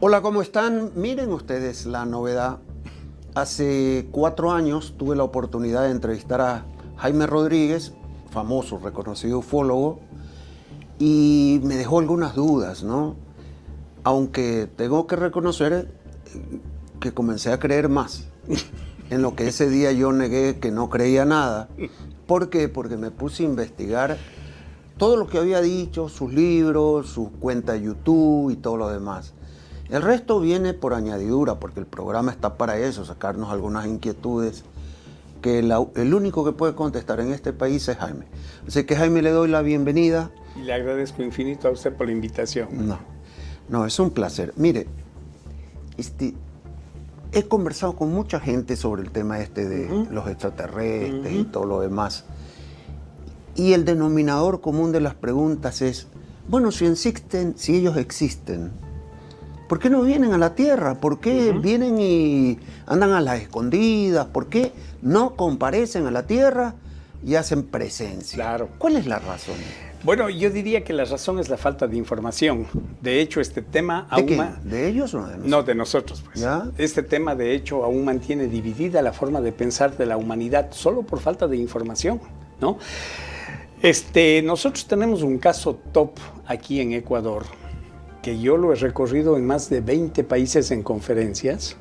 Hola, ¿cómo están? Miren ustedes la novedad. Hace 4 años tuve la oportunidad de entrevistar a Jaime Rodríguez, famoso, reconocido ufólogo, y me dejó algunas dudas, ¿no? Aunque tengo que reconocer que comencé a creer más en lo que ese día yo negué que no creía nada. ¿Por qué? Porque me puse a investigar todo lo que había dicho, sus libros, sus cuentas de YouTube y todo lo demás. El resto viene por añadidura, porque el programa está para eso, sacarnos algunas inquietudes, que el único que puede contestar en este país es Jaime. Así que, Jaime, le doy la bienvenida. Y le agradezco infinito a usted por la invitación. No, es un placer. Mire, he conversado con mucha gente sobre el tema de los extraterrestres y todo lo demás. Y el denominador común de las preguntas es, bueno, si ellos existen, ¿por qué no vienen a la Tierra? ¿Por qué vienen y andan a las escondidas? ¿Por qué no comparecen a la Tierra y hacen presencia? Claro. ¿Cuál es la razón? Bueno, yo diría que la razón es la falta de información. De hecho, este tema ¿De qué? ¿De ellos o de nosotros? No, de nosotros, pues. ¿Ya? Este tema, de hecho, aún mantiene dividida la forma de pensar de la humanidad solo por falta de información, ¿no? Nosotros tenemos un caso top aquí en Ecuador, que yo lo he recorrido en más de 20 países en conferencias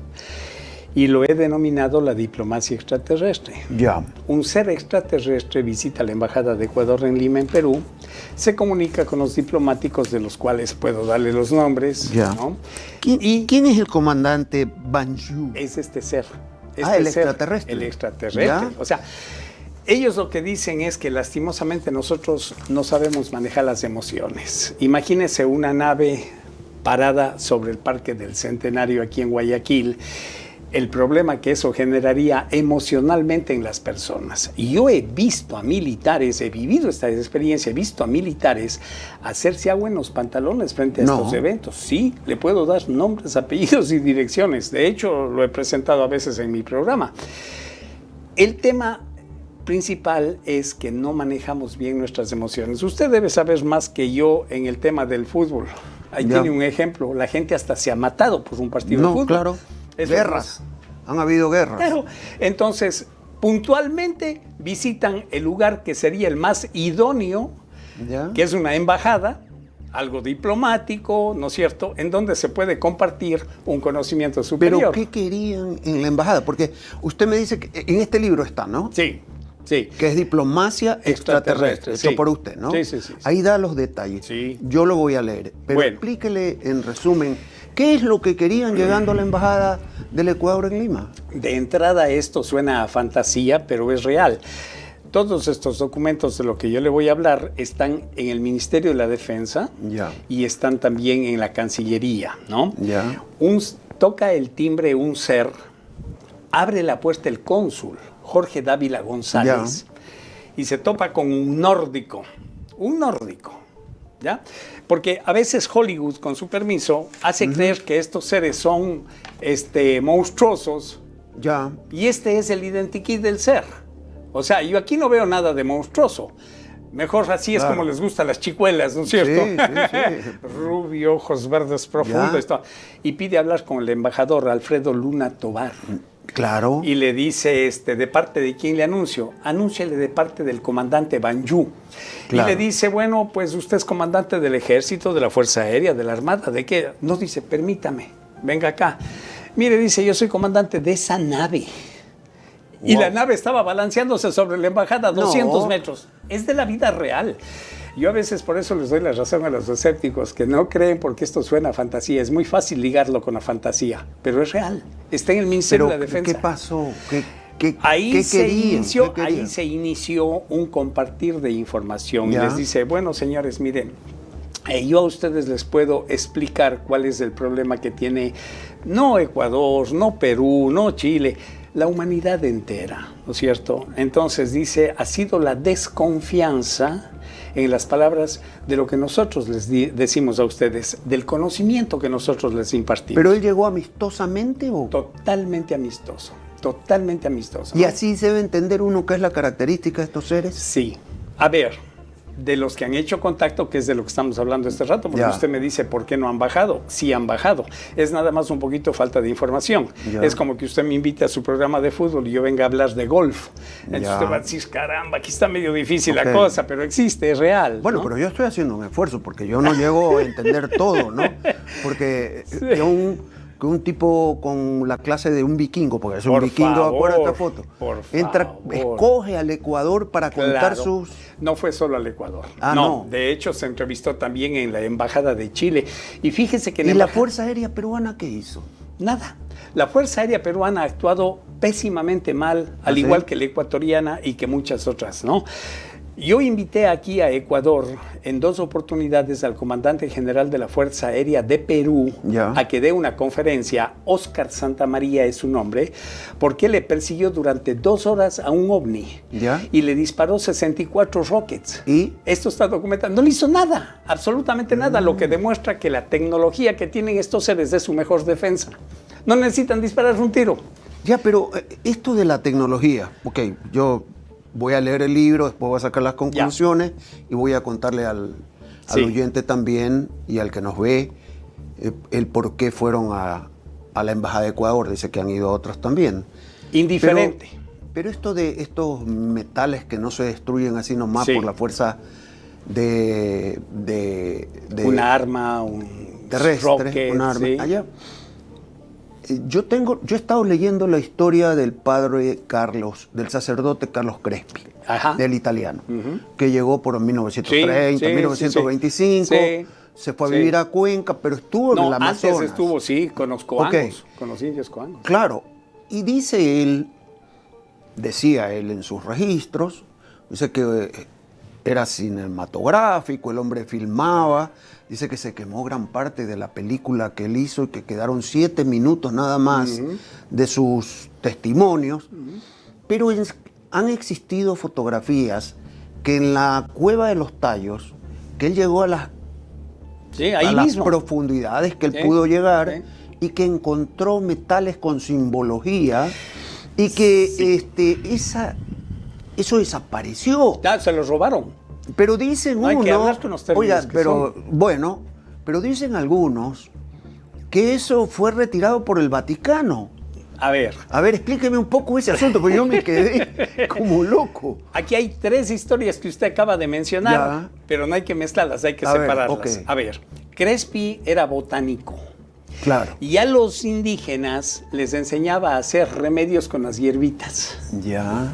y lo he denominado la diplomacia extraterrestre. Ya. Un ser extraterrestre visita la Embajada de Ecuador en Lima, en Perú, se comunica con los diplomáticos, de los cuales puedo darle los nombres. Ya. ¿No? ¿Quién es el comandante Banju? Es este ser. El extraterrestre. El extraterrestre. ¿Ya? O sea, ellos lo que dicen es que lastimosamente nosotros no sabemos manejar las emociones. Imagínense una nave parada sobre el Parque del Centenario aquí en Guayaquil, el problema que eso generaría emocionalmente en las personas. Y yo he visto a militares, he vivido esta experiencia, he visto a militares hacerse agua en los pantalones frente a estos eventos. Sí, le puedo dar nombres, apellidos y direcciones. De hecho, lo he presentado a veces en mi programa. El tema principal es que no manejamos bien nuestras emociones. Usted debe saber más que yo en el tema del fútbol. Ahí tiene un ejemplo. La gente hasta se ha matado por un partido de fútbol. Claro. Guerras. Han habido guerras. Claro. Entonces, puntualmente visitan el lugar que sería el más idóneo, que es una embajada, algo diplomático, ¿no es cierto?, en donde se puede compartir un conocimiento superior. ¿Pero qué querían en la embajada? Porque usted me dice que en este libro está, ¿no? Sí. Sí. Que es diplomacia extraterrestre, hecho por usted, ¿no? Sí. Ahí da los detalles. Sí. Yo lo voy a leer. Pero explíquele en resumen, ¿qué es lo que querían llegando a la embajada del Ecuador en Lima? De entrada esto suena a fantasía, pero es real. Todos estos documentos de lo que yo le voy a hablar están en el Ministerio de la Defensa y están también en la Cancillería, ¿no? Toca el timbre un ser, abre la puerta el cónsul, Jorge Dávila González, y se topa con un nórdico, ¿ya? Porque a veces Hollywood, con su permiso, hace creer que estos seres son monstruosos, y este es el identikit del ser. O sea, yo aquí no veo nada de monstruoso. Mejor así es como les gustan las chicuelas, ¿no es cierto? Sí. Rubio, ojos verdes profundos. Y pide hablar con el embajador Alfredo Luna Tovar. Claro. Y le dice, ¿de parte de quién le anuncio? Anúnciale de parte del comandante Banju. Claro. Y le dice, bueno, pues usted es comandante del ejército, de la Fuerza Aérea, de la Armada, ¿de qué? No, dice, permítame, venga acá. Mire, dice, yo soy comandante de esa nave. Y la nave estaba balanceándose sobre la embajada a 200 metros. Es de la vida real. Yo a veces por eso les doy la razón a los escépticos, que no creen porque esto suena a fantasía. Es muy fácil ligarlo con la fantasía, pero es real. Está en el Ministerio de la Defensa. ¿Qué pasó? Ahí se inició un compartir de información. Y les dice, bueno, señores, miren, yo a ustedes les puedo explicar cuál es el problema que tiene no Ecuador, no Perú, no Chile, la humanidad entera, ¿no es cierto? Entonces dice, ha sido la desconfianza, en las palabras, de lo que nosotros les decimos a ustedes, del conocimiento que nosotros les impartimos. ¿Pero él llegó amistosamente o...? Totalmente amistoso, ¿no? ¿Y así se debe entender uno qué es la característica de estos seres? Sí. A ver, de los que han hecho contacto, que es de lo que estamos hablando este rato, porque usted me dice, ¿por qué no han bajado? Sí han bajado. Es nada más un poquito falta de información. Es como que usted me invite a su programa de fútbol y yo venga a hablar de golf. Entonces usted va a decir, caramba, aquí está medio difícil la cosa, pero existe, es real. Bueno, ¿no? Pero yo estoy haciendo un esfuerzo, porque yo no llego a entender todo, ¿no? Porque un tipo con la clase de un vikingo, porque es un vikingo, acuérdate esta foto, escoge al Ecuador para contar sus... No fue solo al Ecuador. No, de hecho se entrevistó también en la Embajada de Chile. Y fíjese que... ¿Y la Fuerza Aérea Peruana qué hizo? Nada. La Fuerza Aérea Peruana ha actuado pésimamente mal, al igual que la ecuatoriana y que muchas otras, ¿no? Yo invité aquí a Ecuador en 2 oportunidades al comandante general de la Fuerza Aérea de Perú a que dé una conferencia. Óscar Santamaría es su nombre, porque le persiguió durante 2 horas a un ovni y le disparó 64 rockets. ¿Y? Esto está documentado. No le hizo nada, absolutamente nada, lo que demuestra que la tecnología que tienen estos seres es su mejor defensa. No necesitan disparar un tiro. Ya, pero esto de la tecnología, ok, yo... voy a leer el libro, después voy a sacar las conclusiones y voy a contarle al oyente también y al que nos ve el por qué fueron a la Embajada de Ecuador. Dice que han ido a otras también. Indiferente. Pero esto de estos metales que no se destruyen así nomás por la fuerza de una arma, un terrestre, rocket, una arma. Allá. Yo he estado leyendo la historia del padre Carlos, del sacerdote Carlos Crespi, del italiano, que llegó por 1930, 1925, se fue a vivir a Cuenca, pero estuvo en el Amazonas. Antes estuvo, con los coangos, con los indios coangos. Claro, y decía él en sus registros, dice que era cinematográfico, el hombre filmaba. Dice que se quemó gran parte de la película que él hizo y que quedaron 7 minutos nada más de sus testimonios. Pero han existido fotografías que en la Cueva de los Tallos, que él llegó a las profundidades que él pudo llegar y que encontró metales con simbología y que eso desapareció. Ya, se los robaron. Pero dicen pero dicen algunos que eso fue retirado por el Vaticano. A ver, explíqueme un poco ese asunto, porque yo me quedé como loco. Aquí hay 3 historias que usted acaba de mencionar, pero no hay que mezclarlas, hay que separarlas. A ver, Crespi era botánico. Claro. Y a los indígenas les enseñaba a hacer remedios con las hierbitas.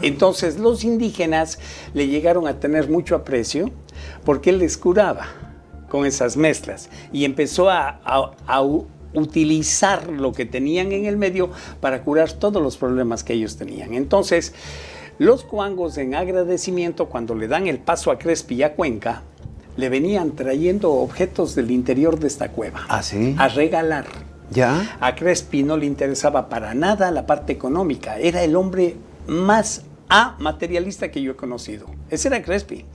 Entonces los indígenas le llegaron a tener mucho aprecio porque él les curaba con esas mezclas y empezó a utilizar lo que tenían en el medio para curar todos los problemas que ellos tenían. Entonces los coangos, en agradecimiento, cuando le dan el paso a Crespi y a Cuenca, le venían trayendo objetos del interior de esta cueva. ¿Ah, sí? A regalar. A Crespi no le interesaba para nada la parte económica. Era el hombre más materialista que yo he conocido. Ese era Crespi.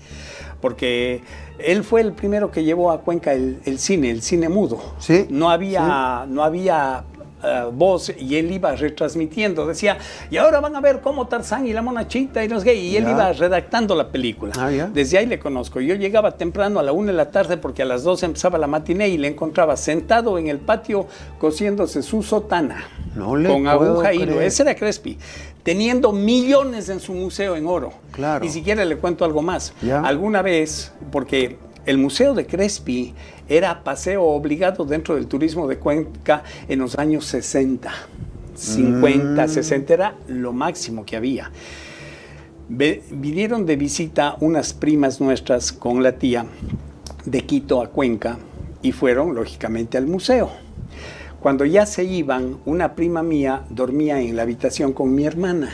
Porque él fue el primero que llevó a Cuenca el cine mudo. ¿Sí? No había voz y él iba retransmitiendo. Decía, y ahora van a ver cómo Tarzán y la monachita y los gays. Y él iba redactando la película. Desde ahí le conozco. Yo llegaba temprano a la 1 de la tarde porque a las 2 empezaba la matiné y le encontraba sentado en el patio cosiéndose su sotana. Con aguja y hilo. Ese era Crespi. Teniendo millones en su museo en oro. Claro. Y si quiere le cuento algo más. Alguna vez, porque el Museo de Crespi era paseo obligado dentro del turismo de Cuenca en los años 60, 50, 60, era lo máximo que había. Vinieron de visita unas primas nuestras con la tía de Quito a Cuenca y fueron, lógicamente, al museo. Cuando ya se iban, una prima mía dormía en la habitación con mi hermana.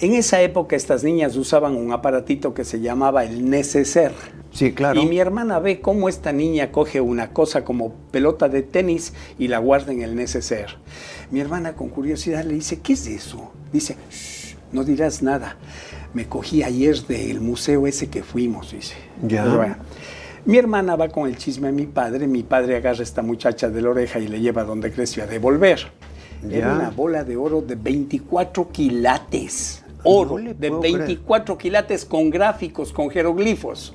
En esa época estas niñas usaban un aparatito que se llamaba el neceser. Sí, claro. Y mi hermana ve cómo esta niña coge una cosa como pelota de tenis y la guarda en el neceser. Mi hermana con curiosidad le dice, ¿qué es eso? Dice, shh, no dirás nada. Me cogí ayer del museo ese que fuimos, dice. Pero bueno, mi hermana va con el chisme a mi padre agarra a esta muchacha de la oreja y le lleva donde Crespi a devolver. Era una bola de oro de 24 quilates. oro No le de puedo 24 quilates con gráficos, con jeroglifos.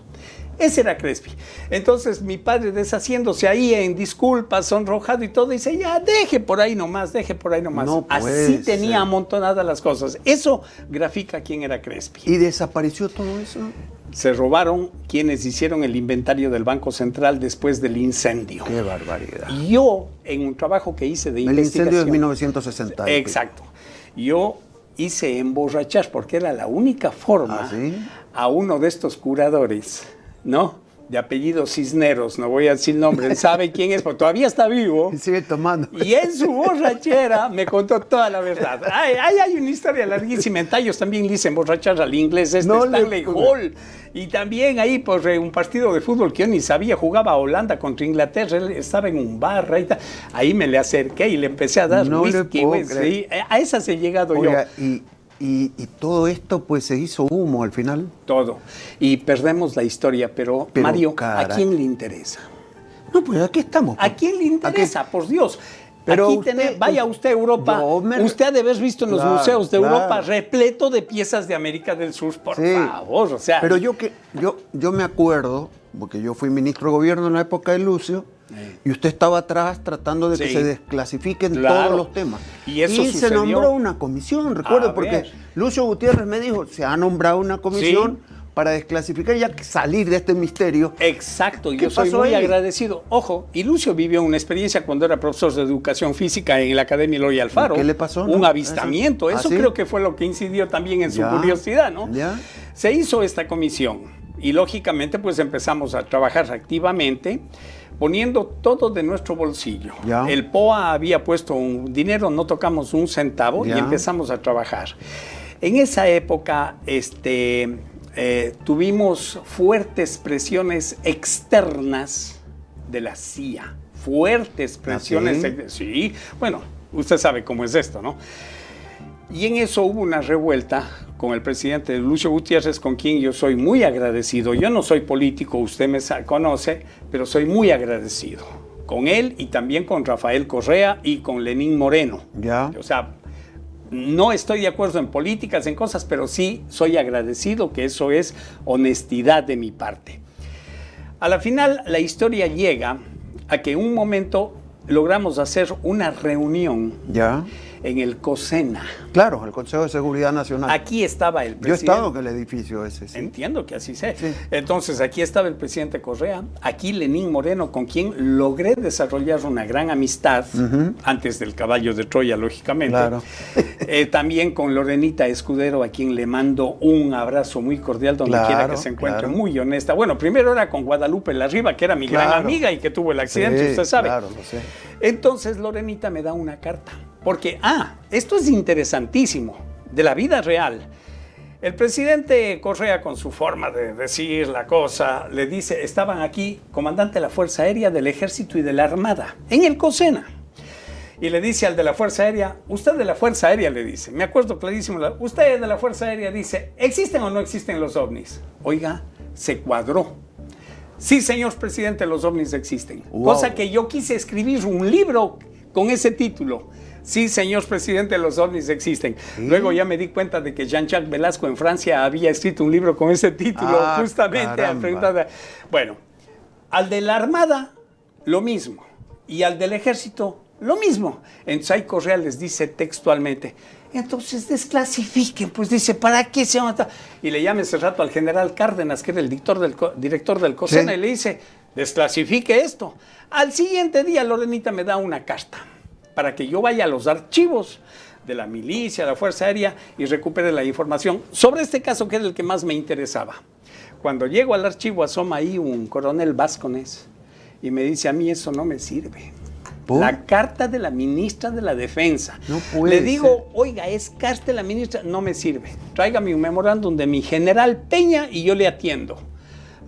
Ese era Crespi. Entonces mi padre, deshaciéndose ahí en disculpas, sonrojado y todo, dice, ya, deje por ahí nomás, deje por ahí nomás. No puede Así tenía ser. amontonadas las cosas. Eso grafica quién era Crespi. ¿Y desapareció todo eso? Se robaron quienes hicieron el inventario del Banco Central después del incendio. Qué barbaridad. Yo, en un trabajo que hice de El investigación... incendio de 1960. Exacto. Yo hice emborrachar, porque era la única forma, ¿Ah, sí? a uno de estos curadores, ¿no? De apellido Cisneros, no voy a decir nombre, él sabe quién es, porque todavía está vivo. Y sigue tomando. Y en su borrachera me contó toda la verdad. Hay una historia larguísima. En Tallos también le hice emborrachar al inglés No le Stanley puedo. Hall. Y también ahí, pues, un partido de fútbol que yo ni sabía, jugaba Holanda contra Inglaterra, él estaba en un bar, ahí me le acerqué y le empecé a dar No le whisky. puedo Pues, creer. sí, a esas he llegado Oiga, yo. y todo esto pues se hizo humo al final. Todo. Y perdemos la historia, pero Mario, ¿a caray. quién le interesa? No, pues aquí estamos. ¿A quién le interesa? Por Dios. Pero Aquí usted- vaya usted a Europa. Usted ha de haber visto en los Claro, museos de claro. Europa repleto de piezas de América del Sur, por Sí. favor. O sea, Pero yo me acuerdo, porque yo fui ministro de gobierno en la época de Lucio, y usted estaba atrás tratando de que Sí. se desclasifiquen Claro. todos los temas. Y eso se sucedió. nombró una comisión, recuerdo, A porque ver. Lucio Gutiérrez me dijo, se ha nombrado una comisión para desclasificar y ya salir de este misterio. exacto, ¿Qué yo soy pasó muy ahí? agradecido. Ojo, y Lucio vivió una experiencia cuando era profesor de educación física en la Academia Eloy Alfaro. ¿Qué le pasó, Un no? avistamiento. ¿Ah, Eso sí? creo que fue lo que incidió también en su Ya, curiosidad, ¿no? ya. Se hizo esta comisión y lógicamente pues empezamos a trabajar activamente poniendo todo de nuestro bolsillo. Ya. El POA había puesto un dinero, no tocamos un centavo y Ya. empezamos a trabajar. En esa época, tuvimos fuertes presiones externas de la CIA. Fuertes presiones. ¿Ah, Sí, bueno, usted sabe cómo es esto, ¿no? Y en eso hubo una revuelta con el presidente Lucio Gutiérrez, con quien yo soy muy agradecido. Yo no soy político, usted me conoce, pero soy muy agradecido con él y también con Rafael Correa y con Lenín Moreno. Ya. O sea, no estoy de acuerdo en políticas, en cosas, pero sí soy agradecido, que eso es honestidad de mi parte. A la final, la historia llega a que en un momento logramos hacer una reunión Ya. en el COSENA. Claro, el Consejo de Seguridad Nacional. Aquí estaba el Yo he presidente. estado en el edificio ese. Sí. Entiendo que así sea. Sí. Entonces, aquí estaba el presidente Correa, aquí Lenín Moreno, con quien logré desarrollar una gran amistad, antes del caballo de Troya, lógicamente. Claro. También con Lorenita Escudero, a quien le mando un abrazo muy cordial donde Claro, quiera que se encuentre, claro. muy honesta. Bueno, primero era con Guadalupe Larriba, que era mi gran Claro. amiga y que tuvo el accidente, Sí, usted sabe. claro, lo sé. Entonces Lorenita me da una carta, porque, esto es interesantísimo, de la vida real. El presidente Correa, con su forma de decir la cosa, le dice, estaban aquí comandante de la Fuerza Aérea, del Ejército y de la Armada, en el COSENA. Y le dice al de la Fuerza Aérea, usted de la Fuerza Aérea, le dice, me acuerdo clarísimo, usted de la Fuerza Aérea dice, ¿existen o no existen los ovnis? Oiga, se cuadró. Sí, señor presidente, los ovnis existen. Wow. Cosa que yo quise escribir un libro con ese título. Sí, señor presidente, los ovnis existen. ¿Sí? Luego ya me di cuenta de que Jean-Jacques Velasco en Francia había escrito un libro con ese título, justamente. Caramba. Bueno, al de la Armada, lo mismo. Y al del Ejército, lo mismo. Entonces ahí Correa les dice textualmente, entonces desclasifiquen, pues dice, ¿para qué se van a...? Y le llama ese rato al general Cárdenas, que era el director del COSENA, Sí. y le dice, desclasifique esto. Al siguiente día Lorenita me da una carta para que yo vaya a los archivos de la milicia, de la Fuerza Aérea y recupere la información sobre este caso que era el que más me interesaba. Cuando llego al archivo asoma ahí un coronel Vázquez y me dice, a mí eso no me sirve. ¿Por? La carta de la ministra de la Defensa. No puede Le digo, oiga, es carta de la ministra, no me sirve. Tráigame un memorándum de mi general Peña y yo le atiendo.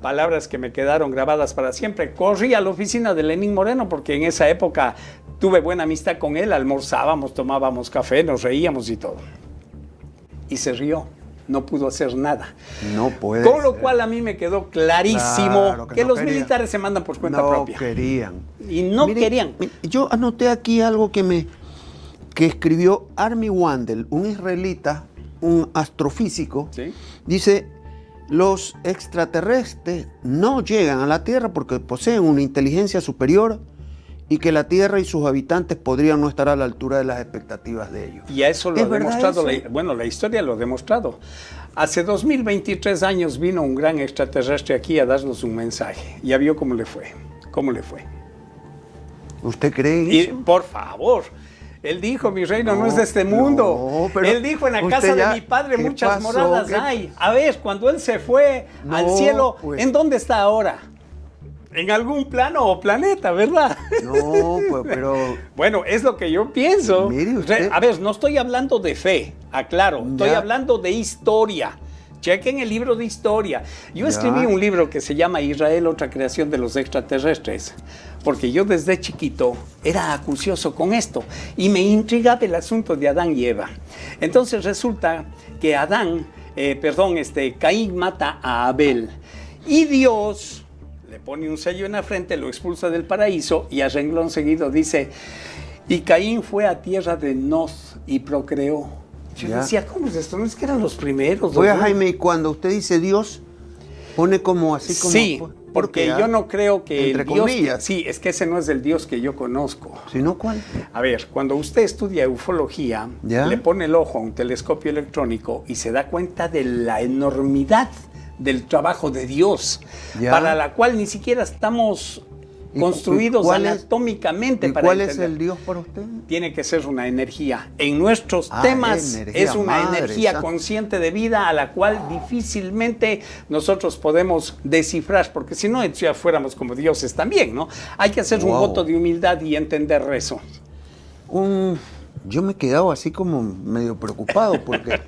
Palabras que me quedaron grabadas para siempre. Corrí a la oficina de Lenín Moreno porque en esa época tuve buena amistad con él, almorzábamos, tomábamos café, nos reíamos y todo. Y se rió, no pudo hacer nada. No puede Con lo ser. cual a mí me quedó clarísimo Claro que no los querían. militares se mandan por cuenta no propia. querían. Y no Mire, querían. Yo anoté aquí algo que escribió Army Wandel, un israelita un astrofísico, ¿Sí? dice, los extraterrestres no llegan a la Tierra porque poseen una inteligencia superior y que la Tierra y sus habitantes podrían no estar a la altura de las expectativas de ellos. Y a eso lo ¿Es ha verdad demostrado, eso? la historia lo ha demostrado. Hace 2023 años vino un gran extraterrestre aquí a darnos un mensaje. Ya vio cómo le fue. ¿Cómo le fue? ¿Usted cree Y, eso? por favor, él dijo, mi reino no es de este mundo. no, pero Él dijo, en la usted casa ya- de mi padre ¿qué muchas pasó? moradas ¿Qué? hay. A ver, cuando él se fue al No, cielo, pues. ¿en dónde está ahora? En algún plano o planeta, ¿verdad? No, pues, pero... Bueno, es lo que yo pienso. Mire usted. A ver, no estoy hablando de fe, aclaro, estoy Ya. hablando de historia. Chequen el libro de historia. Yo Ya. escribí un libro que se llama Israel, otra creación de los extraterrestres, porque yo desde chiquito era acucioso con esto y me intrigaba el asunto de Adán y Eva. Entonces resulta que Caín mata a Abel y Dios le pone un sello en la frente, lo expulsa del paraíso y a renglón seguido dice, y Caín fue a tierra de Noz y procreó. Yo Ya. decía, ¿cómo es esto? ¿No es que eran los primeros? Oiga, ¿no? Jaime, y cuando usted dice Dios, pone como así como... Sí, ¿por porque qué, yo no creo que Entre el Dios... comillas. Sí, es que ese no es el Dios que yo conozco. ¿Sino cuál? A ver, cuando usted estudia ufología, ¿Ya? le pone el ojo a un telescopio electrónico y se da cuenta de la enormidad del trabajo de Dios, ¿Ya? para la cual ni siquiera estamos ¿Y construidos cuál es- anatómicamente ¿Y para cuál es entender. el Dios para usted? Tiene que ser una energía. En nuestros Ah, temas energía, es una madre energía santa. consciente de vida a la cual difícilmente nosotros podemos descifrar, porque si no ya fuéramos como dioses también, ¿no? Hay que hacer un Wow. voto de humildad y entender eso. Yo me he quedado así como medio preocupado porque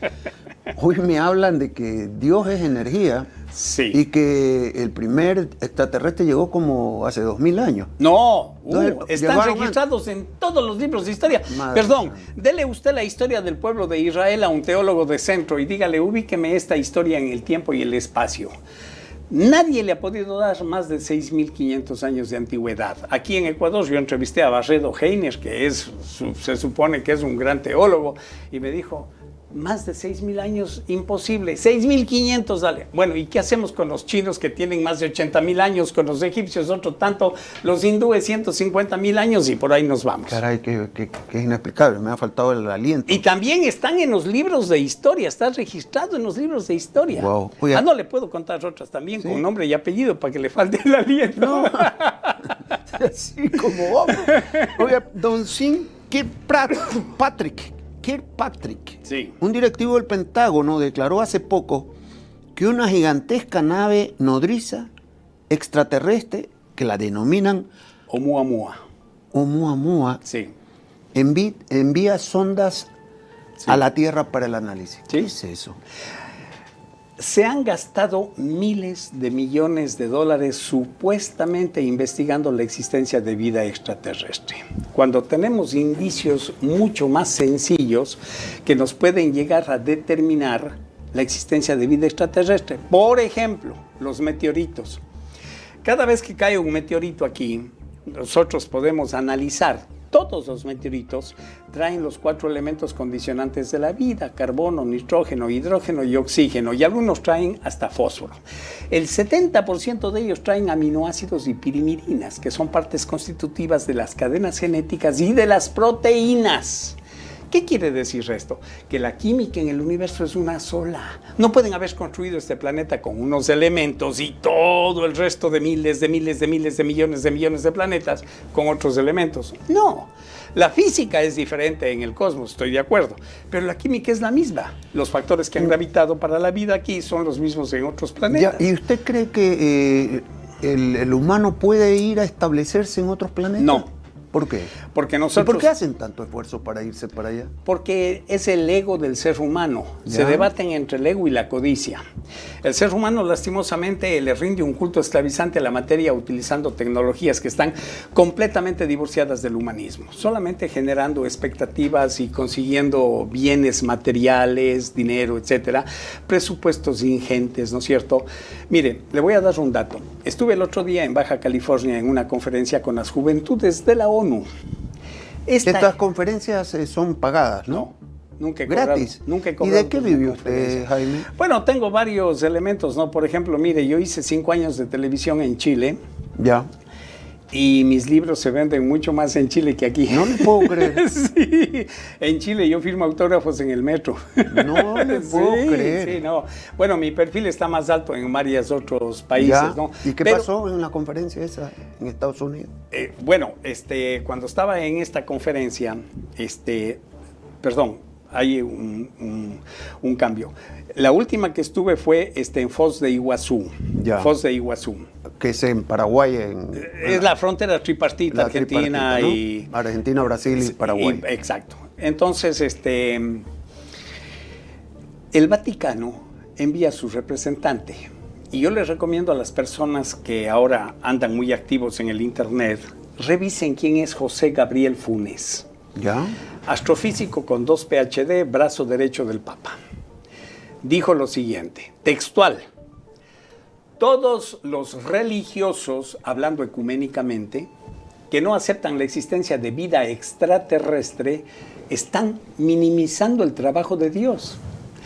hoy me hablan de que Dios es energía Sí. y que el primer extraterrestre llegó como hace 2000 años. No, No, están llegaron registrados en todos los libros de historia. Madre Perdón, santa. dele usted la historia del pueblo de Israel a un teólogo de centro y dígale, ubíqueme esta historia en el tiempo y el espacio. Nadie le ha podido dar más de 6.500 años de antigüedad. Aquí en Ecuador yo entrevisté a Barredo Heiner, que se supone que es un gran teólogo, y me dijo, más de 6.000 años, imposible, 6.500, dale. Bueno, ¿y qué hacemos con los chinos que tienen más de 80.000 años, con los egipcios otro tanto, los hindúes 150.000 años y por ahí nos vamos? Caray, que es inexplicable, me ha faltado el aliento. Y también están en los libros de historia, está registrado en los libros de historia. Wow. Oye, No le puedo contar otras también ¿sí? con nombre y apellido para que le falte el aliento. Así como vamos. Oiga, don Sin Kirkpatrick, Sí. un directivo del Pentágono, declaró hace poco que una gigantesca nave nodriza extraterrestre, que la denominan Oumuamua. Oumuamua, Sí. envía sondas Sí. a la Tierra para el análisis. Sí. ¿Qué es eso? Se han gastado miles de millones de dólares supuestamente investigando la existencia de vida extraterrestre, cuando tenemos indicios mucho más sencillos que nos pueden llegar a determinar la existencia de vida extraterrestre. Por ejemplo, los meteoritos. Cada vez que cae un meteorito aquí, nosotros podemos analizar. Todos los meteoritos traen los 4 elementos condicionantes de la vida: carbono, nitrógeno, hidrógeno y oxígeno, y algunos traen hasta fósforo. El 70% de ellos traen aminoácidos y pirimirinas, que son partes constitutivas de las cadenas genéticas y de las proteínas. ¿Qué quiere decir esto? Que la química en el universo es una sola. No pueden haber construido este planeta con unos elementos y todo el resto de miles de millones de planetas con otros elementos. No. La física es diferente en el cosmos, estoy de acuerdo, pero la química es la misma. Los factores que han gravitado para la vida aquí son los mismos en otros planetas. Ya, ¿y usted cree que el humano puede ir a establecerse en otros planetas? No. ¿Por qué? Porque ¿Y nosotros... por qué hacen tanto esfuerzo para irse para allá? Porque es el ego del ser humano. ¿Ya? Se debaten entre el ego y la codicia. El ser humano, lastimosamente, le rinde un culto esclavizante a la materia utilizando tecnologías que están completamente divorciadas del humanismo, solamente generando expectativas y consiguiendo bienes materiales, dinero, etcétera, presupuestos ingentes, ¿no es cierto? Mire, le voy a dar un dato. Estuve el otro día en Baja California en una conferencia con las juventudes de la ONU. Estas conferencias son pagadas, ¿no? Nunca he ¿Gratis? cobrado. Nunca he ¿Y cobrado de qué por una vive usted, conferencia. Jaime? Bueno, tengo varios elementos, ¿no? Por ejemplo, mire, yo hice 5 años de televisión en Chile Ya. y mis libros se venden mucho más en Chile que aquí. No le puedo creer. Sí, en Chile yo firmo autógrafos en el metro. No le puedo Sí, creer. sí, no. Bueno, mi perfil está más alto en varios otros países, Ya. ¿no? ¿Y qué Pero, pasó en la conferencia esa en Estados Unidos? bueno, cuando estaba en esta conferencia, perdón, hay un cambio. La última que estuve fue en Foz de Iguazú. Ya. Foz de Iguazú. Que es en Paraguay. Es la frontera tripartita, la Argentina tripartita, ¿no? y... Argentina, Brasil y Paraguay. Exacto. Entonces, el Vaticano envía a su representante. Y yo les recomiendo a las personas que ahora andan muy activos en el Internet, revisen quién es José Gabriel Funes. ¿Ya? Astrofísico con 2 PhD, brazo derecho del Papa. Dijo lo siguiente, textual: todos los religiosos, hablando ecuménicamente, que no aceptan la existencia de vida extraterrestre, están minimizando el trabajo de Dios.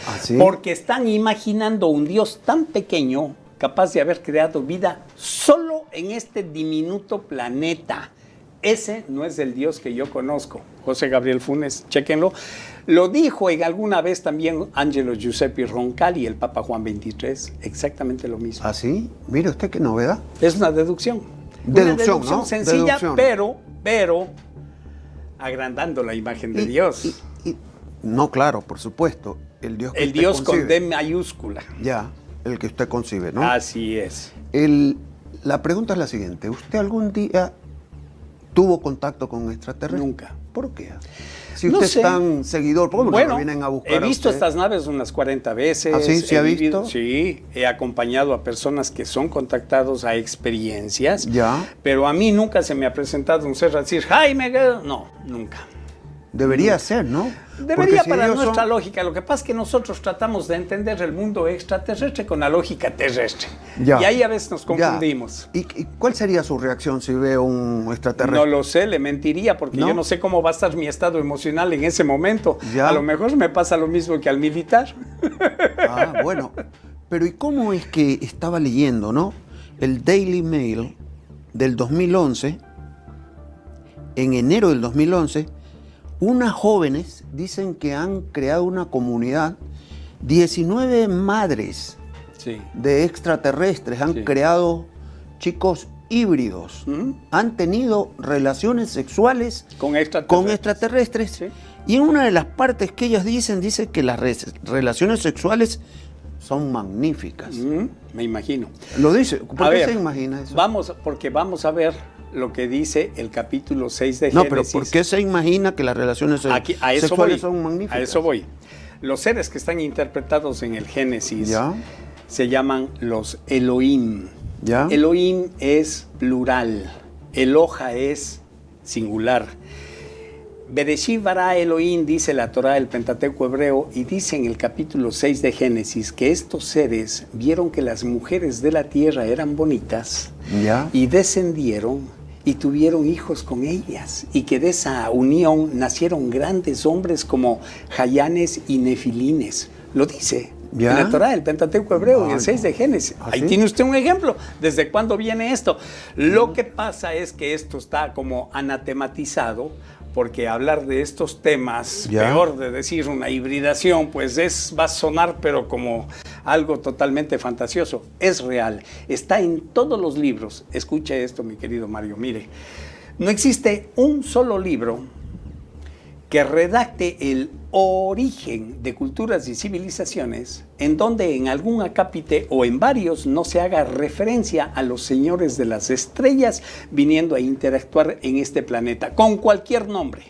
¿Ah, sí? Porque están imaginando un Dios tan pequeño, capaz de haber creado vida solo en este diminuto planeta. Ese no es el Dios que yo conozco. José Gabriel Funes, chéquenlo. Lo dijo en alguna vez también Angelo Giuseppe Roncalli, el Papa Juan XXIII, exactamente lo mismo. ¿Ah, sí? Mire usted qué novedad. Es una deducción. Deducción, una deducción ¿no? sencilla, Deducción. pero agrandando la imagen de Dios. No, claro, por supuesto. El Dios que El usted Dios con concibe. D mayúscula. Ya, el que usted concibe, ¿no? Así es. La pregunta es la siguiente. ¿Usted algún día tuvo contacto con extraterrestres? Nunca. ¿Por qué? Si No usted sé. es tan seguidor, ¿por qué no Bueno, lo vienen a buscar he a visto usted? estas naves unas 40 veces. ¿Ah, sí? ¿Sí He ha vivido- visto? Sí, he acompañado a personas que son contactados a experiencias. Ya. Pero a mí nunca se me ha presentado un ser a decir, Jaime, no, nunca. Debería ser, ¿no? Debería Porque si para ellos nuestra son- lógica. Lo que pasa es que nosotros tratamos de entender el mundo extraterrestre con la lógica terrestre. Ya. Y ahí a veces nos Ya. confundimos. ¿Y cuál sería su reacción si ve un extraterrestre? No lo sé, le mentiría porque ¿No? yo no sé cómo va a estar mi estado emocional en ese momento. Ya. A lo mejor me pasa lo mismo que al militar. Ah, bueno. Pero ¿y cómo es que estaba leyendo, no? El Daily Mail del 2011, en enero del 2011, unas jóvenes dicen que han creado una comunidad, 19 madres Sí. de extraterrestres, han Sí. creado chicos híbridos, ¿Mm? han tenido relaciones sexuales Con extraterrestres. con extraterrestres. Sí. Y en una de las partes que ellas dicen, dice que las relaciones sexuales son magníficas. Me imagino. Lo dice. ¿Por A qué ver, se imagina eso? porque vamos a ver lo que dice el capítulo 6 de No, Génesis. pero ¿por qué se imagina que las relaciones Aquí, a eso sexuales voy, son magníficas? A eso voy. Los seres que están interpretados en el Génesis ¿Ya? se llaman los Elohim. ¿Ya? Elohim es plural, Eloja es singular. Bereshit bara Elohim, dice la Torá del Pentateuco hebreo, y dice en el capítulo 6 de Génesis que estos seres vieron que las mujeres de la tierra eran bonitas ¿Ya? y descendieron y tuvieron hijos con ellas, y que de esa unión nacieron grandes hombres como Jayanes y Nefilines. Lo dice ¿Ya? en la Torá del Pentateuco hebreo, en el 6 de Génesis. ¿Ah, Ahí sí? tiene usted un ejemplo. ¿Desde cuándo viene esto? Lo que pasa es que esto está como anatematizado, porque hablar de estos temas, ¿Ya? peor de decir una hibridación, pues va a sonar pero como algo totalmente fantasioso. Es real, está en todos los libros. Escuche esto, mi querido Mario, mire, no existe un solo libro que redacte el origen de culturas y civilizaciones en donde en algún acápite o en varios no se haga referencia a los señores de las estrellas viniendo a interactuar en este planeta, con cualquier nombre.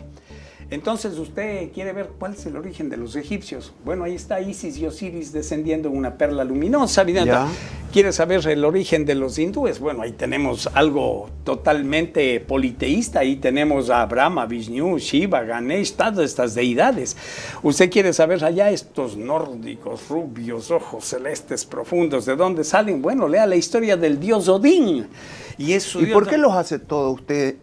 Entonces usted quiere ver cuál es el origen de los egipcios. Bueno, ahí está Isis y Osiris descendiendo en una perla luminosa. Ya. ¿Quiere saber el origen de los hindúes? Bueno, ahí tenemos algo totalmente politeísta. Ahí tenemos a Brahma, Vishnu, Shiva, Ganesh, todas estas deidades. ¿Usted quiere saber allá estos nórdicos, rubios, ojos celestes profundos, de dónde salen? Bueno, lea la historia del dios Odín. ¿Y por qué los hace todo usted?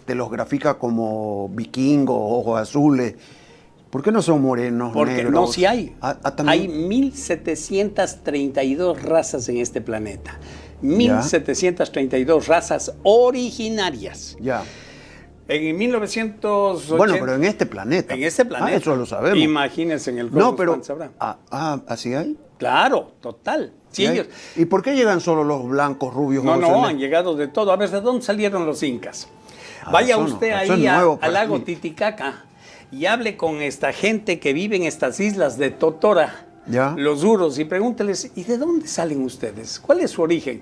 Los grafica como vikingos, ojos azules. ¿Por qué no son morenos, Porque negros? no, sí hay. También. Hay 1732 razas en este planeta. 1732 razas originarias. Ya. En 1980... Bueno, pero en este planeta. En este planeta. Eso lo sabemos. Imagínense en el cosmos. No, pero... ¿cuántos habrá? ¿Así hay? Claro, total. Sí, ellos... ¿Y por qué llegan solo los blancos, rubios? No, han llegado de todo. A ver, ¿de dónde salieron los incas? Vaya usted ahí al lago Titicaca y hable con esta gente que vive en estas islas de Totora, ¿Ya? los duros, y pregúnteles, ¿y de dónde salen ustedes? ¿Cuál es su origen?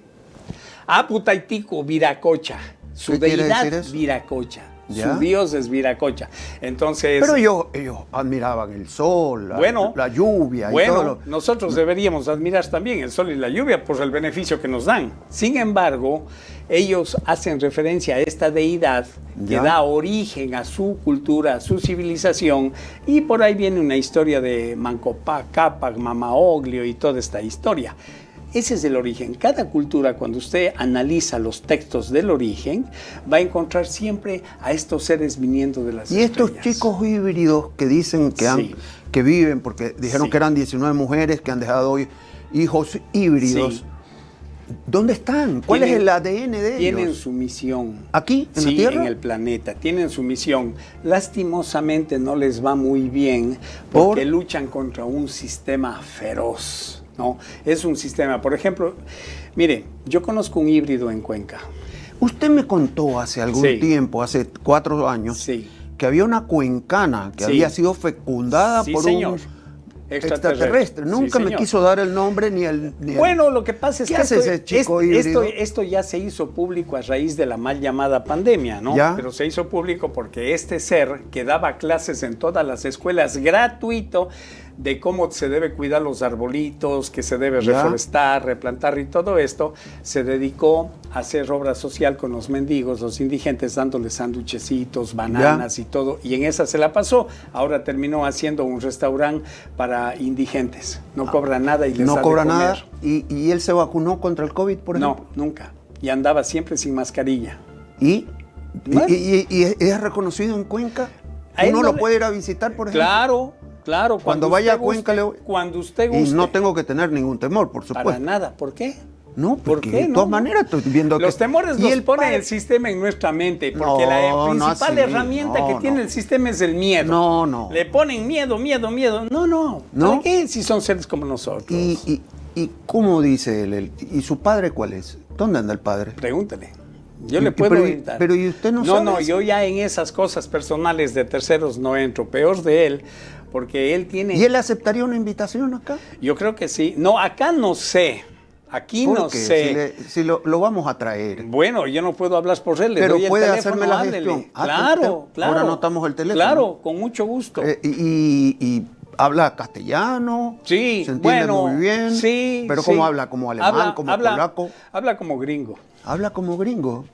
Putaitico, Viracocha. Su deidad, Viracocha. ¿Ya? Su dios es Viracocha. Entonces... Pero ellos admiraban el sol, la lluvia y todo. Bueno, nosotros deberíamos admirar también el sol y la lluvia por el beneficio que nos dan. Sin embargo, ellos hacen referencia a esta deidad que da origen a su cultura, a su civilización, y por ahí viene una historia de Manco Cápac, Mamaoglio y toda esta historia. Ese es el origen. Cada cultura, cuando usted analiza los textos del origen, va a encontrar siempre a estos seres viniendo de las estrellas. Y estos chicos híbridos que dicen que viven, porque dijeron que eran 19 mujeres que han dejado hijos híbridos. ¿Dónde están? ¿Cuál es el ADN de ellos? Tienen su misión. ¿Aquí, en la Tierra? Sí, en el planeta. Tienen su misión. Lastimosamente no les va muy bien porque luchan contra un sistema feroz. ¿No? Es un sistema, por ejemplo, mire, yo conozco un híbrido en Cuenca. Usted me contó hace algún tiempo, hace 4 años, que había una cuencana que había sido fecundada por un extraterrestre. Nunca me quiso dar el nombre ni el... Bueno, lo que pasa es que ese chico híbrido? Esto ya se hizo público a raíz de la mal llamada pandemia, ¿no? ¿Ya? Pero se hizo público porque este ser que daba clases en todas las escuelas gratuito de cómo se debe cuidar los arbolitos, que se debe reforestar, replantar y todo esto, se dedicó a hacer obra social con los mendigos, los indigentes, dándoles sándwichecitos, bananas y todo, y en esa se la pasó. Ahora terminó haciendo un restaurante para indigentes. No cobra nada y les da de comer. No cobra nada. ¿Y él se vacunó contra el COVID, por ejemplo? No, nunca. Y andaba siempre sin mascarilla. ¿Y es reconocido en Cuenca? ¿Uno lo puede ir a visitar, por ejemplo? Claro. Cuando vaya a Cuenca, cuando usted guste. Y no tengo que tener ningún temor, por supuesto. Para nada. ¿Por qué? No, porque de todas maneras estoy viendo que... Los temores nos pone el sistema en nuestra mente, porque la principal herramienta que tiene el sistema es el miedo. No. Le ponen miedo. No. ¿Para qué? Si son seres como nosotros. ¿Y cómo dice él? ¿Y su padre cuál es? ¿Dónde anda el padre? Pregúntele. Yo le puedo orientar. Pero ¿y usted no sabe? No, yo ya en esas cosas personales de terceros no entro. Peor de él, porque él tiene... ¿Y él aceptaría una invitación acá? Yo creo que sí. No, acá no sé. Aquí no sé. Si lo vamos a traer. Bueno, yo no puedo hablar por él. Pero puede hacerme la gestión. Claro. Ahora anotamos el teléfono. Claro, con mucho gusto. Y habla castellano. Sí, se entiende muy bien. Sí. Pero ¿cómo habla? ¿Como alemán? ¿Como polaco? Habla como gringo. Habla como gringo.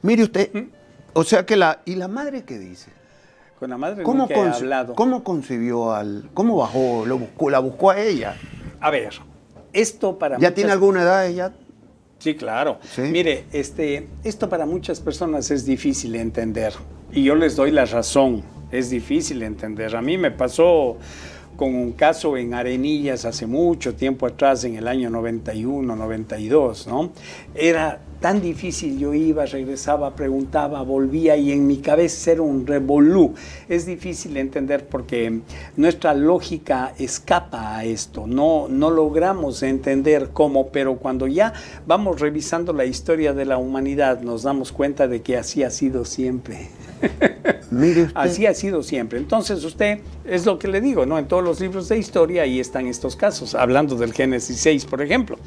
Mire usted, o sea que ¿y la madre qué dice? Con la madre nunca he hablado. ¿Cómo concibió cómo bajó? ¿La buscó a ella? A ver, esto para ¿Ya tiene alguna edad ella? Sí, claro. ¿Sí? Mire, esto para muchas personas es difícil de entender. Y yo les doy la razón. Es difícil de entender. A mí me pasó con un caso en Arenillas hace mucho tiempo atrás, en el año 91, 92, ¿no? Era tan difícil, yo iba, regresaba, preguntaba, volvía y en mi cabeza era un revolú. Es difícil de entender porque nuestra lógica escapa a esto, no logramos entender cómo, pero cuando ya vamos revisando la historia de la humanidad nos damos cuenta de que así ha sido siempre. Mire usted. Así ha sido siempre. Entonces usted, es lo que le digo, ¿no? En todos los libros de historia ahí están estos casos, hablando del Génesis 6, por ejemplo.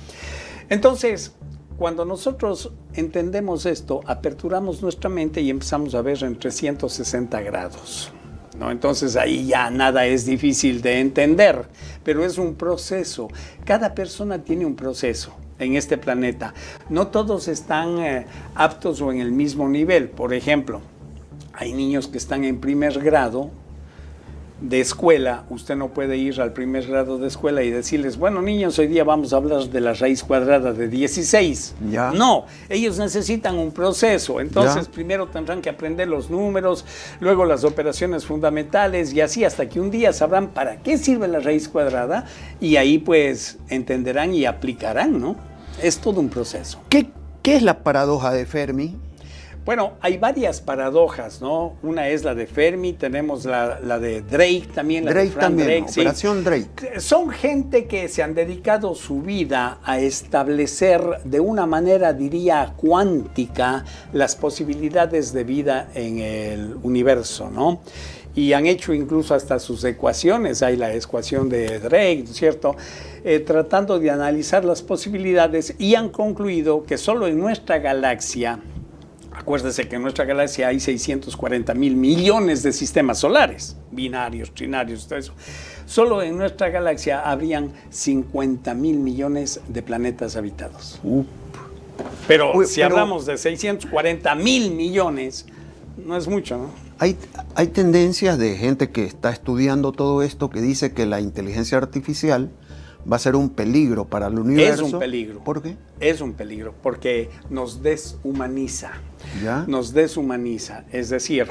Entonces, cuando nosotros entendemos esto, aperturamos nuestra mente y empezamos a ver en 360 grados, ¿no? Entonces ahí ya nada es difícil de entender, pero es un proceso. Cada persona tiene un proceso en este planeta. No todos están aptos o en el mismo nivel. Por ejemplo, hay niños que están en primer grado de escuela, usted no puede ir al primer grado de escuela y decirles, bueno, niños, hoy día vamos a hablar de la raíz cuadrada de 16. Ya. No, ellos necesitan un proceso. Entonces, Ya. primero tendrán que aprender los números, luego las operaciones fundamentales y así hasta que un día sabrán para qué sirve la raíz cuadrada y ahí pues entenderán y aplicarán, ¿no? Es todo un proceso. ¿Qué es la paradoja de Fermi? Bueno, hay varias paradojas, ¿no? Una es la de Fermi, tenemos la de Drake también. La de Drake Frank también, Drake, sí. Operación Drake. Son gente que se han dedicado su vida a establecer de una manera, diría, cuántica las posibilidades de vida en el universo, ¿no? Y han hecho incluso hasta sus ecuaciones, hay la ecuación de Drake, ¿no es cierto? Tratando de analizar las posibilidades y han concluido que solo en nuestra galaxia, acuérdese que en nuestra galaxia hay 640,000 millones de sistemas solares, binarios, trinarios, todo eso. Solo en nuestra galaxia habrían 50,000 millones de planetas habitados. Pero si hablamos de 640,000 millones, no es mucho, ¿no? Hay tendencias de gente que está estudiando todo esto que dice que la inteligencia artificial va a ser un peligro para el universo. Es un peligro. ¿Por qué? Es un peligro porque nos deshumaniza. ¿Ya? Nos deshumaniza. Es decir,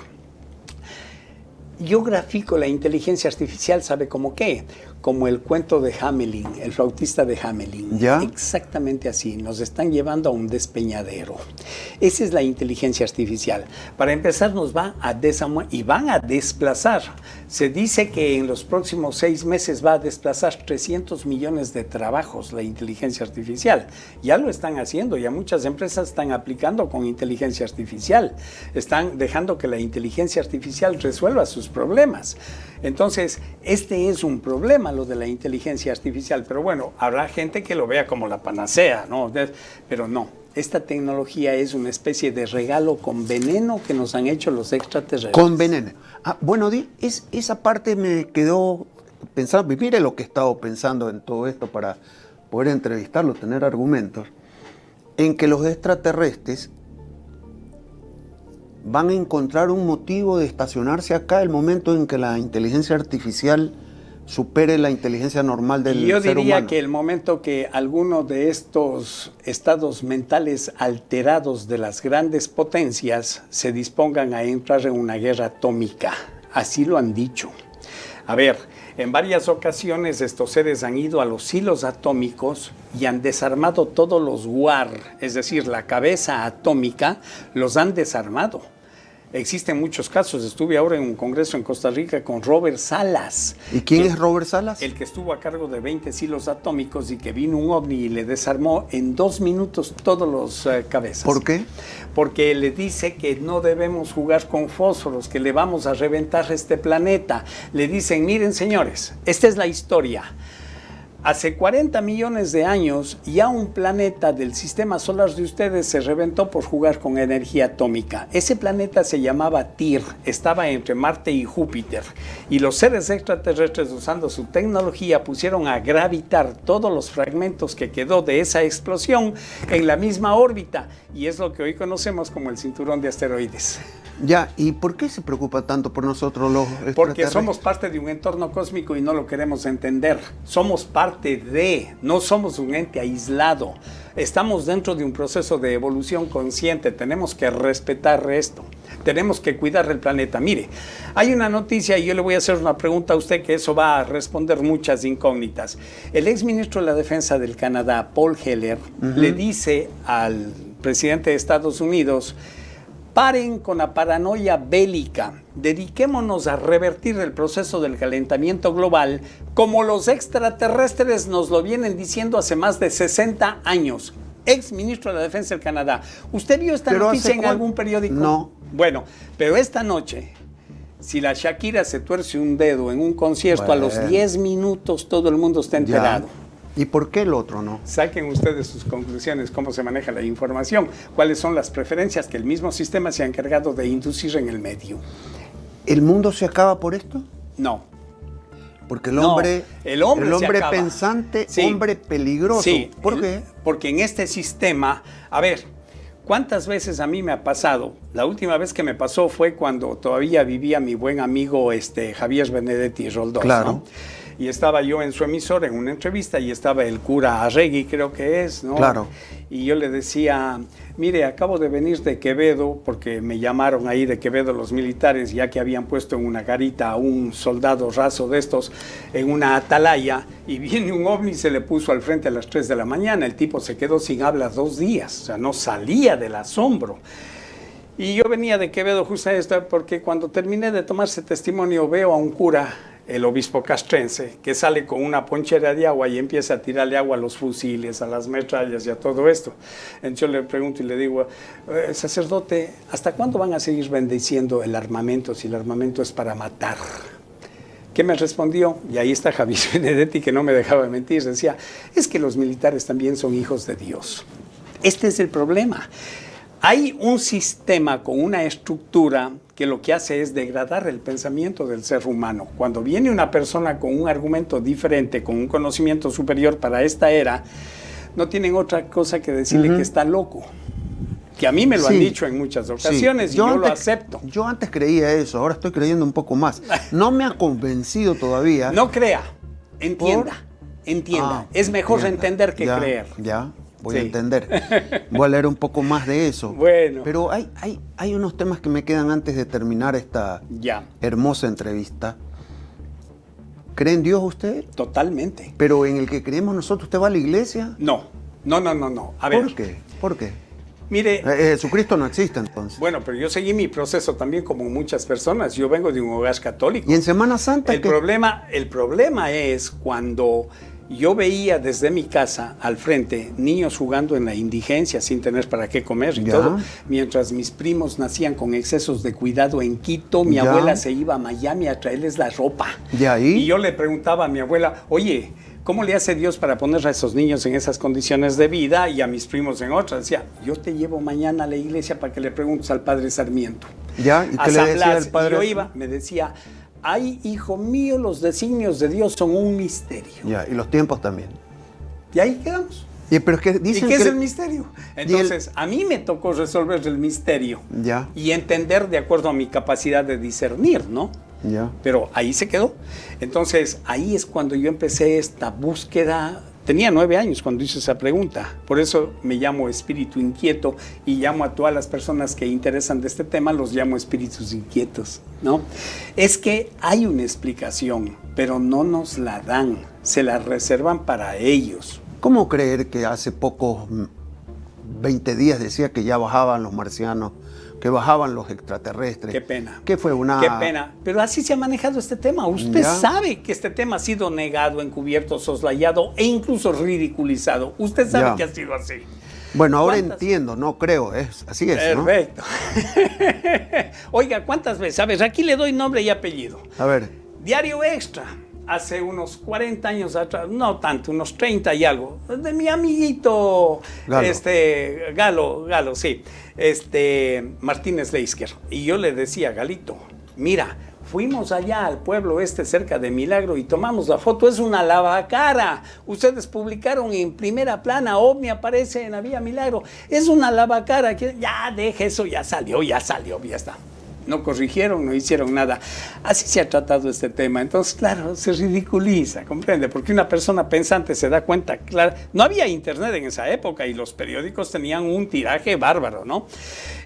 yo grafico la inteligencia artificial, ¿sabe cómo qué? Como el cuento de Hamelin, el flautista de Hamelin. ¿Ya? Exactamente así. Nos están llevando a un despeñadero. Esa es la inteligencia artificial. Para empezar, nos va a y van a desplazar. Se dice que en los próximos 6 meses va a desplazar 300 millones de trabajos la inteligencia artificial. Ya lo están haciendo, ya muchas empresas están aplicando con inteligencia artificial. Están dejando que la inteligencia artificial resuelva sus problemas. Entonces, este es un problema, lo de la inteligencia artificial. Pero bueno, habrá gente que lo vea como la panacea, ¿no? Pero no. Esta tecnología es una especie de regalo con veneno que nos han hecho los extraterrestres. Con veneno. Bueno, esa parte me quedó pensando. Mire lo que he estado pensando en todo esto para poder entrevistarlo, tener argumentos. En que los extraterrestres van a encontrar un motivo de estacionarse acá el momento en que la inteligencia artificial supere la inteligencia normal del ser humano. Yo diría que el momento que alguno de estos estados mentales alterados de las grandes potencias se dispongan a entrar en una guerra atómica. Así lo han dicho. A ver, en varias ocasiones estos seres han ido a los silos atómicos y han desarmado todos los WAR, es decir, la cabeza atómica, los han desarmado. Existen muchos casos. Estuve ahora en un congreso en Costa Rica con Robert Salas. ¿Y quién es Robert Salas? El que estuvo a cargo de 20 silos atómicos y que vino un ovni y le desarmó en 2 minutos todos los cabezas. ¿Por qué? Porque le dice que no debemos jugar con fósforos, que le vamos a reventar este planeta. Le dicen, miren señores, esta es la historia. Hace 40 millones de años ya un planeta del sistema solar de ustedes se reventó por jugar con energía atómica. Ese planeta se llamaba Tyr, estaba entre Marte y Júpiter. Y los seres extraterrestres, usando su tecnología, pusieron a gravitar todos los fragmentos que quedó de esa explosión en la misma órbita. Y es lo que hoy conocemos como el cinturón de asteroides. Ya, ¿y por qué se preocupa tanto por nosotros los extraterrestres? Porque somos parte de un entorno cósmico y no lo queremos entender. Somos parte de, no somos un ente aislado. Estamos dentro de un proceso de evolución consciente. Tenemos que respetar esto. Tenemos que cuidar el planeta. Mire, hay una noticia y yo le voy a hacer una pregunta a usted que eso va a responder muchas incógnitas. El exministro de la Defensa del Canadá, Paul Heller, le dice al presidente de Estados Unidos: paren con la paranoia bélica, dediquémonos a revertir el proceso del calentamiento global como los extraterrestres nos lo vienen diciendo hace más de 60 años. Ex ministro de la Defensa del Canadá. ¿Usted vio esta noticia en algún periódico? No. Bueno, pero esta noche, si la Shakira se tuerce un dedo en un concierto, a los 10 minutos todo el mundo está enterado. Ya. ¿Y por qué el otro no? Saquen ustedes sus conclusiones, cómo se maneja la información, cuáles son las preferencias que el mismo sistema se ha encargado de inducir en el medio. ¿El mundo se acaba por esto? No. Porque el hombre pensante, sí, hombre peligroso. Sí. ¿Por qué? Porque en este sistema, a ver, ¿Cuántas veces a mí me ha pasado? La última vez que me pasó fue cuando todavía vivía mi buen amigo Javier Benedetti Roldós, Claro. ¿no? Y estaba yo en su emisora en una entrevista y estaba el cura Arregui, creo que es, ¿no? Claro. Y yo le decía, mire, acabo de venir de Quevedo, porque me llamaron ahí de Quevedo los militares, ya que habían puesto en una garita a un soldado raso de estos en una atalaya, y viene un ovni y se le puso al frente a las 3 de la mañana. El tipo se quedó sin habla 2 días, o sea, no salía del asombro. Y yo venía de Quevedo justo a esto, porque cuando terminé de tomarse testimonio veo a un cura, el obispo castrense, que sale con una ponchera de agua y empieza a tirarle agua a los fusiles, a las metrallas y a todo esto. Entonces yo le pregunto y le digo, sacerdote, ¿hasta cuándo van a seguir bendiciendo el armamento si el armamento es para matar? ¿Qué me respondió? Y ahí está Javier Benedetti, que no me dejaba mentir. Decía, es que los militares también son hijos de Dios. Este es el problema. Hay un sistema con una estructura que lo que hace es degradar el pensamiento del ser humano. Cuando viene una persona con un argumento diferente, con un conocimiento superior para esta era, no tienen otra cosa que decirle que está loco. Que a mí me lo han dicho en muchas ocasiones y yo lo acepto. Yo antes creía eso, ahora estoy creyendo un poco más. No me ha convencido todavía. No crea, entienda, entienda. Es mejor entender que creer. Ya. Voy a entender. Voy a leer un poco más de eso. Bueno. Pero hay unos temas que me quedan antes de terminar esta hermosa entrevista. ¿Cree en Dios usted? Totalmente. Pero en el que creemos nosotros, ¿usted va a la iglesia? No. A ver. ¿Por qué? ¿Por qué? Mire, Jesucristo no existe entonces. Bueno, pero yo seguí mi proceso también como muchas personas. Yo vengo de un hogar católico. ¿Y en Semana Santa? El problema es cuando yo veía desde mi casa al frente niños jugando en la indigencia sin tener para qué comer y todo, mientras mis primos nacían con excesos de cuidado en Quito, mi abuela se iba a Miami a traerles la ropa. ¿De ahí? Y yo le preguntaba a mi abuela, oye, ¿cómo le hace Dios para poner a esos niños en esas condiciones de vida y a mis primos en otras? Decía, yo te llevo mañana a la iglesia para que le preguntes al padre Sarmiento. ¿Ya? ¿Y qué le decía el padre? Yo iba, me decía, ay, hijo mío, los designios de Dios son un misterio. Ya, y los tiempos también. Y ahí quedamos. Pero es que dicen ¿Y qué es el misterio? Entonces, a mí me tocó resolver el misterio y entender de acuerdo a mi capacidad de discernir, ¿no? Ya. Pero ahí se quedó. Entonces, ahí es cuando yo empecé esta búsqueda. Tenía 9 años cuando hice esa pregunta. Por eso me llamo espíritu inquieto y llamo a todas las personas que interesan de este tema, los llamo espíritus inquietos, ¿no? Es que hay una explicación, pero no nos la dan. Se la reservan para ellos. ¿Cómo creer que hace pocos 20 días decía que ya bajaban los marcianos, que bajaban los extraterrestres? Qué pena. ¿Qué fue una...? Qué pena. Pero así se ha manejado este tema. Usted sabe que este tema ha sido negado, encubierto, soslayado e incluso ridiculizado. Usted sabe que ha sido así. Bueno, ahora entiendo, no creo, así es, ¿no? Perfecto. Oiga, ¿cuántas veces? A ver, aquí le doy nombre y apellido. A ver. Diario Extra. Hace unos 40 años atrás, no tanto, unos 30 y algo, de mi amiguito Galo. Galo, sí, Martínez Leisker. Y yo le decía, Galito, mira, fuimos allá al pueblo cerca de Milagro y tomamos la foto, es una lavacara. Ustedes publicaron en primera plana, OVNI aparece en la Vía Milagro, es una lavacara. Ya, deje eso, ya salió, ya está. No corrigieron, no hicieron nada. Así se ha tratado este tema. Entonces, claro, se ridiculiza, ¿comprende? Porque una persona pensante se da cuenta, claro, no había internet en esa época y los periódicos tenían un tiraje bárbaro, ¿no?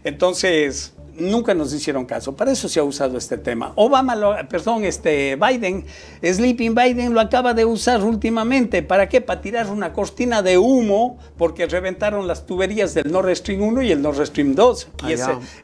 Entonces, nunca nos hicieron caso. Para eso se ha usado este tema. Biden, Sleeping Biden lo acaba de usar últimamente. ¿Para qué? Para tirar una cortina de humo porque reventaron las tuberías del Nord Stream 1 y el Nord Stream 2.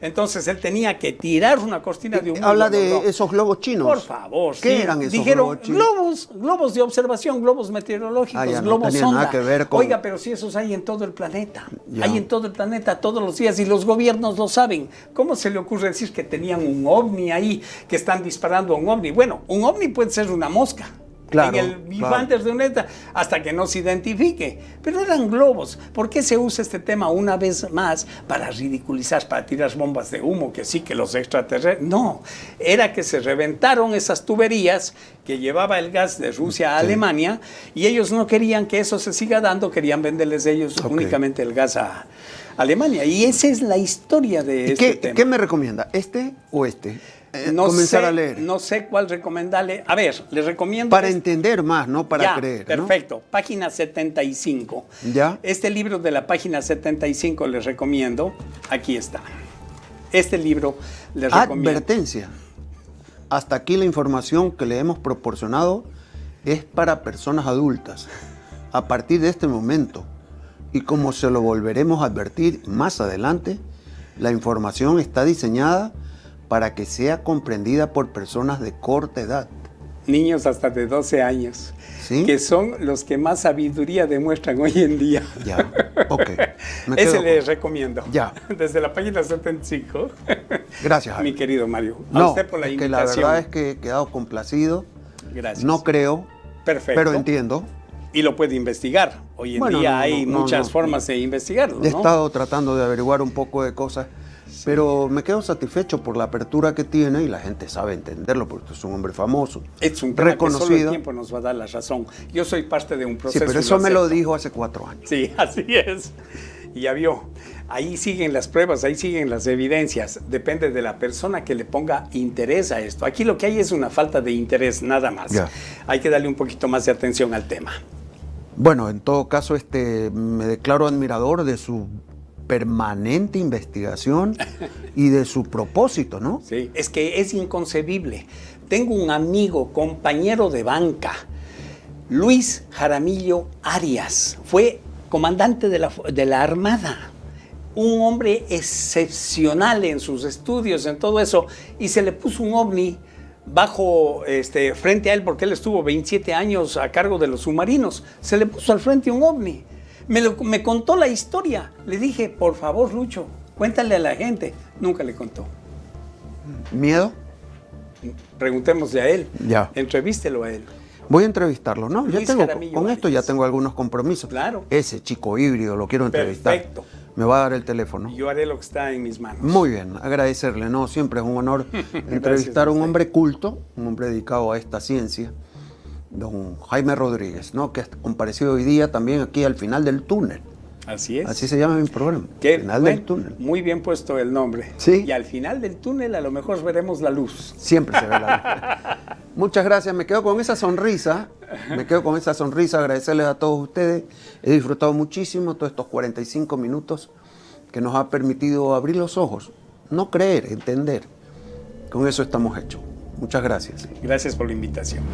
Entonces él tenía que tirar una cortina de humo. Habla de esos globos chinos. Por favor. ¿Qué eran esos globos chinos? Dijeron globos de observación, globos meteorológicos, globos sonda. Nada que ver con... Oiga, pero si esos hay en todo el planeta. Hay en todo el planeta todos los días y los gobiernos lo saben. ¿Cómo se le ocurre decir que tenían un ovni ahí, que están disparando a un ovni? Bueno, un ovni puede ser una mosca. Claro, en el Vivantes de Uneta, hasta que no se identifique. Pero eran globos. ¿Por qué se usa este tema una vez más para ridiculizar, para tirar bombas de humo, que sí, que los extraterrestres? No, era que se reventaron esas tuberías que llevaba el gas de Rusia a Alemania y ellos no querían que eso se siga dando, querían venderles ellos únicamente el gas a Alemania. Y esa es la historia de este tema. ¿Qué me recomienda? ¿Este o este? Comenzar a leer. No sé cuál recomendarle. A ver, le recomiendo... Para entender más, no para ya, creer. Perfecto. ¿No? Página 75. ¿Ya? Este libro de la página 75 les recomiendo. Aquí está. Este libro les recomiendo. Advertencia. Hasta aquí la información que le hemos proporcionado es para personas adultas. A partir de este momento, y como se lo volveremos a advertir más adelante, la información está diseñada para que sea comprendida por personas de corta edad. Niños hasta de 12 años, ¿sí? Que son los que más sabiduría demuestran hoy en día. Ya, ok. Ese les recomiendo. Ya. Desde la página 75. Gracias, Jaime. Mi querido Mario. A usted por la es invitación. que la verdad es que he quedado complacido. Gracias. No creo, perfecto, pero entiendo. Y lo puede investigar. Hoy en día hay muchas formas de investigarlo, ¿no? He estado tratando de averiguar un poco de cosas, sí, pero me quedo satisfecho por la apertura que tiene y la gente sabe entenderlo porque es un hombre famoso. Es un tema reconocido. Que solo el tiempo nos va a dar la razón. Yo soy parte de un proceso. Sí, pero eso me lo dijo hace 4 años. Sí, así es. Y ya vio, ahí siguen las pruebas, ahí siguen las evidencias. Depende de la persona que le ponga interés a esto. Aquí lo que hay es una falta de interés, nada más. Ya. Hay que darle un poquito más de atención al tema. Bueno, en todo caso, me declaro admirador de su permanente investigación y de su propósito, ¿no? Sí, es que es inconcebible. Tengo un amigo, compañero de banca, Luis Jaramillo Arias. Fue comandante de la Armada. Un hombre excepcional en sus estudios, en todo eso. Y se le puso un ovni frente a él, porque él estuvo 27 años a cargo de los submarinos. Se le puso al frente un ovni. Me contó la historia. Le dije, por favor, Lucho, cuéntale a la gente. Nunca le contó. ¿Miedo? Preguntémosle a él. Ya. Entrevístelo a él. Voy a entrevistarlo, ¿no? Luis Ya tengo, Jaramillo con esto ya Arias. tengo algunos compromisos. Claro. Ese chico híbrido lo quiero entrevistar. Perfecto. Me va a dar el teléfono. Yo haré lo que está en mis manos. Muy bien, agradecerle, ¿no? Siempre es un honor entrevistar a un hombre culto, un hombre dedicado a esta ciencia, don Jaime Rodríguez, ¿no? Que ha comparecido hoy día también aquí al final del túnel. Así es. Así se llama mi programa, final del túnel. Muy bien puesto el nombre. Sí. Y al final del túnel a lo mejor veremos la luz. Siempre se ve la luz. Muchas gracias, me quedo con esa sonrisa, agradecerles a todos ustedes. He disfrutado muchísimo todos estos 45 minutos que nos ha permitido abrir los ojos, no creer, entender. Con eso estamos hechos. Muchas gracias. Gracias por la invitación.